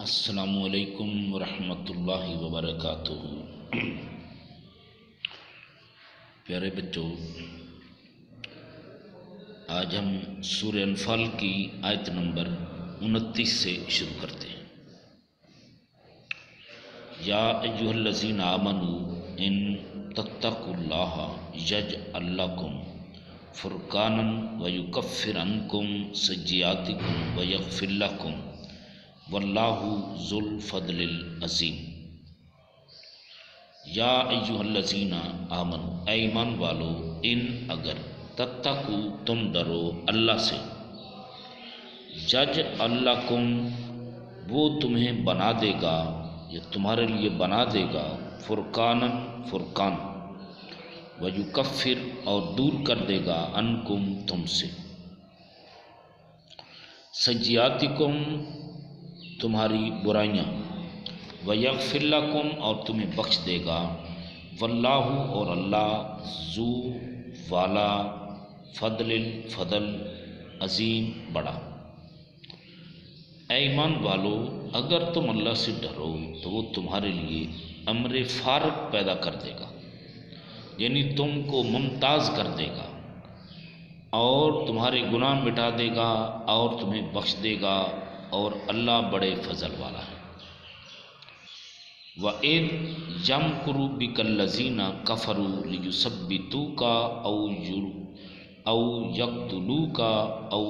السلام علیکم ورحمۃ اللہ وبرکاتہ۔ پیارے بچوں، آج ہم سورہ انفال کی آیت نمبر 29 سے شروع کرتے ہیں۔ یا ایھا الذین آمنوا ان تتقوا اللہ یجعل لکم فرقانا ویکفر عنکم سیئاتکم ویغفر لکم واللہ ذو الفضل العظیم۔ یا ایھا الذین آمنوا، اے ایمان والو، ان اگر تتقوا تم ڈرو اللہ سے، یجعل لکم وہ تمہیں بنا دے گا یا تمہارے لیے بنا دے گا فرقانا فرقان، ویکفر اور دور کر دے گا عنکم تم سے، سیئاتکم تمہاری برائیاں، ویغفر لکم اور تمہیں بخش دے گا، واللہ اور اللہ ذو والا فضل فضل عظیم بڑا۔ اے ایمان والو، اگر تم اللہ سے ڈرو تو وہ تمہارے لیے امر فارغ پیدا کر دے گا، یعنی تم کو ممتاز کر دے گا اور تمہارے گناہ مٹا دے گا اور تمہیں بخش دے گا، اور اللہ بڑے فضل والا ہے۔ وَإِذْ يَمْكُرُ بِكَ الَّذِينَ كَفَرُوا لِيُثَبِّتُوكَ أَوْ يَقْتُلُوكَ أَوْ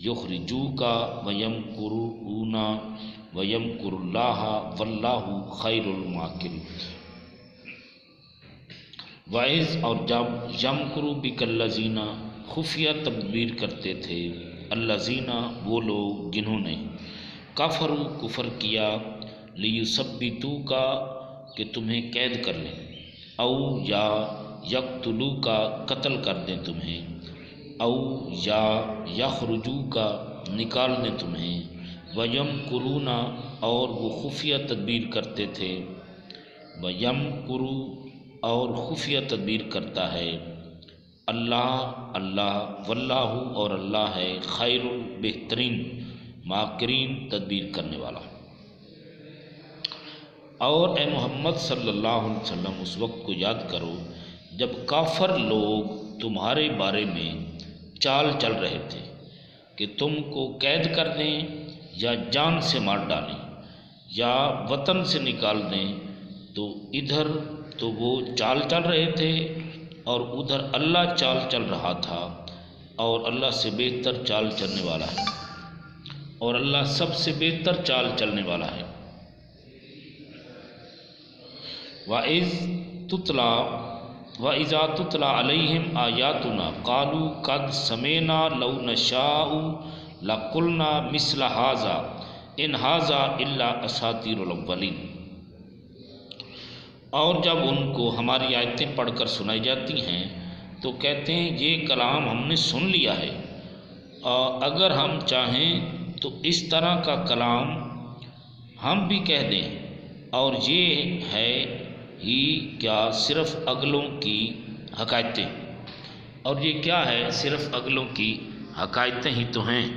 يُخْرِجُوكَ وَيَمْكُرُونَ وَيَمْكُرُ اللَّهُ وَاللَّهُ خَيْرُ الْمَاكِرِينَ۔ وَإِذْ اور جب يَمْكُرُ بِكَ الَّذِينَ خفیہ تدبیر کرتے تھے، الذین وہ لوگ جنہوں نے کفروا کفر کیا، لیثبتوک کہ تمہیں قید کر لیں، او یا یقتلوک قتل کر دیں تمہیں، او یا یخرجوک نکال دیں تمہیں، ویمکرون اور وہ خفیہ تدبیر کرتے تھے، ویمکر اور خفیہ تدبیر کرتا ہے اللہ واللہ اور اللہ ہے خیر بہترین ماکرین تدبیر کرنے والا۔ اور اے محمد صلی اللہ علیہ وسلم اس وقت کو یاد کرو جب کافر لوگ تمہارے بارے میں چال چل رہے تھے کہ تم کو قید کر دیں یا جان سے مار ڈالیں یا وطن سے نکال دیں، تو ادھر تو وہ چال چل رہے تھے اور ادھر اللہ چال چل رہا تھا، اور اللہ سے بہتر چال چلنے والا ہے، اور اللہ سب سے بہتر چال چلنے والا ہے۔ وَإِذَا تُتْلَى عَلَيْهِمْ آيَاتُنَا قَالُوا قَدْ سَمِعْنَا لَوْ نَشَاءُ لَقُلْنَا مِثْلَ هَذَا إِنْ هَذَا إِلَّا أَسَاطِيرُ الْأَوَّلِينَ۔ اور جب ان کو ہماری آیتیں پڑھ کر سنائی جاتی ہیں تو کہتے ہیں یہ کلام ہم نے سن لیا ہے، اور اگر ہم چاہیں تو اس طرح کا کلام ہم بھی کہہ دیں، اور یہ ہے ہی کیا صرف اگلوں کی حکایتیں، اور یہ کیا ہے صرف اگلوں کی حکایتیں ہی تو ہیں۔